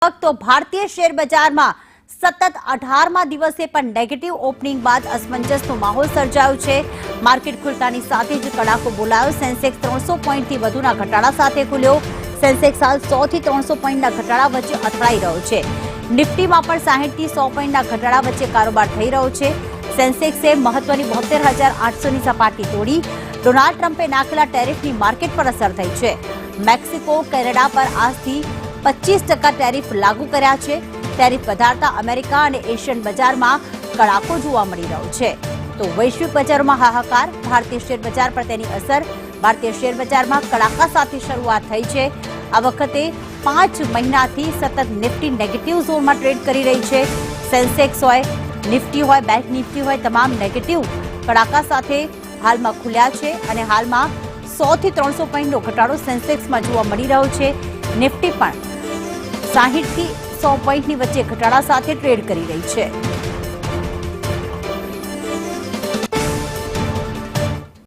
આવક તો ભારતીય શેર બજારમાં સતત 18મા દિવસે પણ નેગેટિવ ઓપનિંગ બાદ અસમંજસનો માહોલ સર્જાયો છે। માર્કેટ ખુલતાની સાથે જ કડાકો બોલાયો। સેન્સેક્સ 300 પોઈન્ટથી વધુના ઘટાડા સાથે ખુલ્યો। સેન્સેક્સ હાલ 100 થી 300 પોઈન્ટના ઘટાડા વચ્ચે અથડાઈ રહ્યો છે। નિફ્ટીમાં પણ 60 થી 100 પોઈન્ટના ઘટાડા વચ્ચે કારોબાર થઈ રહ્યો છે। સેન્સેક્સે મહત્વની 72,800ની સપાટી તોડી। ડોનાલ્ડ ટ્રમ્પે નાખેલા ટેરિફની માર્કેટ પર અસર થઈ છે। મેક્સિકો કેનેડા પર આજથી 25% ટેરિફ લાગુ કર્યા છે। ટેરિફ વધારતા અમેરિકા અને એશિયન બજારમાં કડાકો જોવા મળી રહ્યો છે। તો વૈશ્વિક બજારોમાં હાહાકાર, ભારતીય શેર બજાર પર તેની અસર। ભારતીય શેર બજારમાં કડાકા સાથે શરૂઆત થઈ છે। આ વખતે 5 મહિનાથી સતત નિફ્ટી નેગેટિવ ઝોનમાં ટ્રેડ કરી રહી છે। સેન્સેક્સ હોય, નિફ્ટી હોય, બેંક નિફ્ટી હોય, તમામ નેગેટિવ કડાકા સાથે હાલમાં ખુલ્યા છે અને હાલમાં 100 થી 300 પોઈન્ટનો ઘટાડો સેન્સેક્સમાં જોવા મળી રહ્યો છે। નિફ્ટી પણ 60 થી 100 પોઈન્ટની વચ્ચે ઘટાડા સાથે ટ્રેડ કરી રહી છે।